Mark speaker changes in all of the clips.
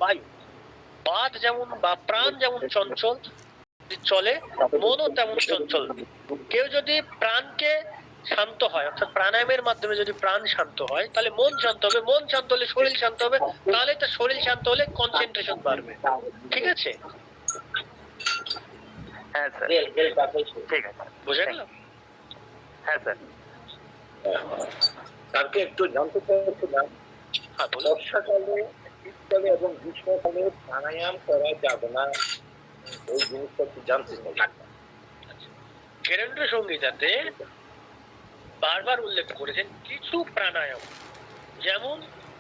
Speaker 1: বায়ু। বাত যেমন বা প্রাণ যেমন চঞ্চল চলে, মনও তেমন চঞ্চল। কেউ যদি প্রাণকে শান্ত হয়, অর্থাৎ প্রাণায়ামের মাধ্যমে যদি প্রাণ শান্ত হয়, তাহলে মন শান্ত হবে, মন শান্ত হলে শরীর শান্ত হবে, তাহলে তার শরীর শান্ত হলে কনসেন্ট্রেশন বাড়বে। ঠিক আছে?
Speaker 2: হ্যাঁ স্যার, ঠিক আছে,
Speaker 1: বুঝে গেল?
Speaker 2: হ্যাঁ স্যার।
Speaker 3: তাকে একটু জানতে চাইছিলাম, বর্ষাকালে, শীতকালে এবং গ্রীষ্মকালে প্রাণায়াম করা যাবে না, ওই জিনিসটা একটু জানতে চাই।
Speaker 1: কেন্দ্র সংহিতাতে বারবার উল্লেখ করেছেন কিছু প্রাণায়াম, যেমন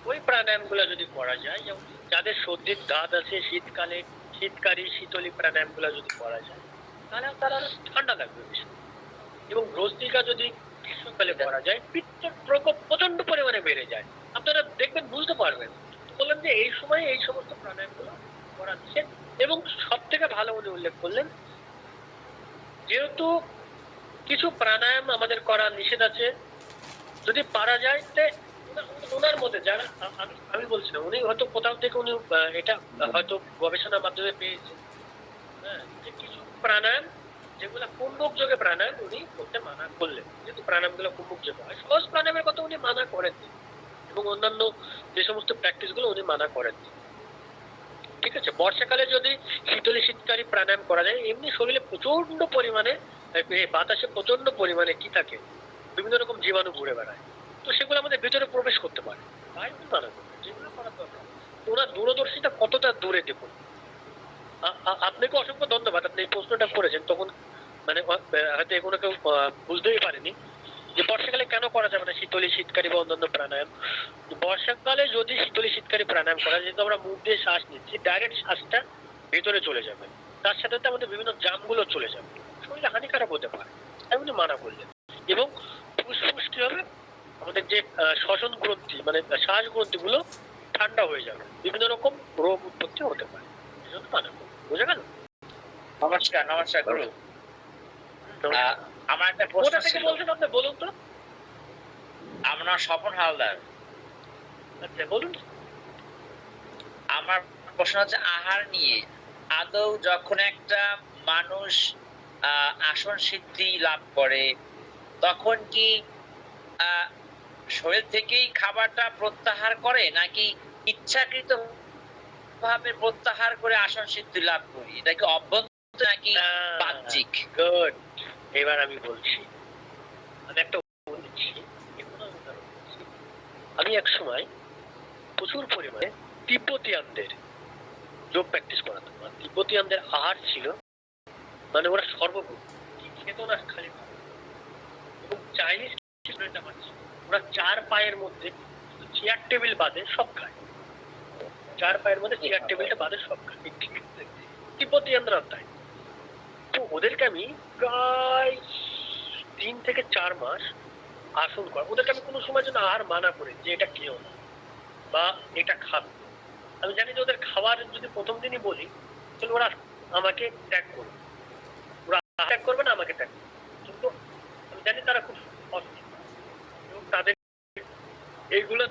Speaker 1: ওই প্রাণায়াম গুলা যদি করা যায়, যেমন যাদের সর্দির ধাত আছে, শীতকালে শীতকারী শীতলী প্রাণায়াম গুলা যদি করা যায়, তাহলে তারা ঠান্ডা লাগবে বেশি। এবং ভ্রস্ত্রিকা যদি গ্রীষ্মকালে করা যায়, পিত্তের প্রকোপ প্রচন্ড পরিমাণে বেড়ে যায়। আপনারা দেখবেন, বুঝতে পারবেন। বললেন যে এই সময় এই সমস্ত প্রাণায়াম গুলো করা নিষেধ। এবং সব থেকে ভালো উনি উল্লেখ করলেন, যেহেতু কিছু প্রাণায়াম আমাদের করা নিষেধ আছে, যদি পারা যায়, ওনার মধ্যে যারা, আমি বলছি না, উনি হয়তো কোথাও থেকে উনি এটা হয়তো গবেষণার মাধ্যমে পেয়েছেন, হ্যাঁ, যে কিছু প্রাণায়াম যেগুলো কুম্ভক যোগে প্রাণায়াম উনি করতে মানা করলেন। যেহেতু প্রাণায়াম গুলো কুম্ভক যোগে হয়, সহজ প্রাণায়ামের কথা উনি মানা করেন, এবং অন্যান্য যে সমস্ত প্র্যাকটিস গুলো উনি মানা করেন। ঠিক আছে? বর্ষাকালে যদি শীতলী শীতকারী প্রাণায়াম করা যায়, এমনি শরীরে প্রচন্ড পরিমাণে বাতাসে প্রচন্ড পরিমাণে কি থাকে, বিভিন্ন রকম জীবাণু ঘুরে বেড়ায়, তো সেগুলো আমাদের ভিতরে প্রবেশ করতে পারে। তাই উনি মানা করেন, যেগুলো করার দরকার। ওনার দূরদর্শিতা কতটা দূরে দেখুন। আপনাকে অসংখ্য ধন্যবাদ, আপনি এই প্রশ্নটা করেছেন। তখন মানে হয়তো এগুলো কেউ বুঝতেই পারেনি যে বর্ষাকালে কেন করা যাবে না শীতলী শীতকারী বা অন্যান্য প্রাণায়াম। বর্ষাকালে যদি শীতলী শীতকারী প্রাণায়াম করা, যেহেতু আমরা মুখ দিয়ে শ্বাস নিচ্ছি, ডাইরেক্ট শ্বাসটা ভেতরে চলে যাবে, তার সাথে সাথে আমাদের বিভিন্ন জামগুলো চলে যাবে, শরীরে হানিকারক হতে পারে, তাই উনি মানা করলেন। এবং ফুসফুস কি হবে, আমাদের যে শ্বসন গ্রন্থি মানে শ্বাস গ্রন্থি গুলো ঠান্ডা হয়ে যাবে, বিভিন্ন রকম রোগ উৎপত্তি হতে পারে, এই জন্য মানা করলেন। বুঝে গেল?
Speaker 2: নমস্কার, নমস্কার গুরু। আমার একটা প্রশ্ন ছিল।
Speaker 1: বলছেন আপনি, বলুন তো।
Speaker 2: আমার স্বপন হালদার।
Speaker 1: আচ্ছা, বলুন।
Speaker 2: আমার প্রশ্ন হচ্ছে আহার নিয়ে। আদৌ যখন একটা মানুষ আসন সিদ্ধি লাভ করে, তখন কি শরীর থেকেই খাবারটা প্রত্যাহার করে, নাকি ইচ্ছাকৃত ভাবে প্রত্যাহার করে আসন সিদ্ধি লাভ করি? এটা কি অভ্যন্তর নাকি বাহ্যিক?
Speaker 1: গুড। এবার আমি বলছি, আমি একটা বলছি, আমি এক সময় প্রচুর পরিমাণে তিব্বতিয়ানদের যোগ প্র্যাকটিস করাতাম। আর তিব্বতিয়ানদের আহার ছিল, মানে ওরা সর্বভূম কি খেত না খালি, এবং চাইনিজ রেস্টুরেন্ট আমার ছিল, ওরা 4 পায়ের মধ্যে চেয়ার টেবিল বাদে সব খায়। 4 পায়ের মধ্যে চেয়ার টেবিলটা বাদে সব খায়, তিব্বতিয়ানরা তাই। তো ওদেরকে আমি প্রায় 3 থেকে 4 মাস আসন করা, ওদেরকে আমি কোনো সময় জন্য আহার মানা করি যে এটা খেও না বা এটা খাবে। আমি জানি যে ওদের খাবার যদি প্রথম দিনই বলি, তাহলে ওরা আমাকে ত্যাগ করবে, ওরা ত্যাগ করবে না, আমাকে ত্যাগ করবে। কিন্তু আমি জানি তারা খুব অসুস্থ, এবং তাদের এইগুলো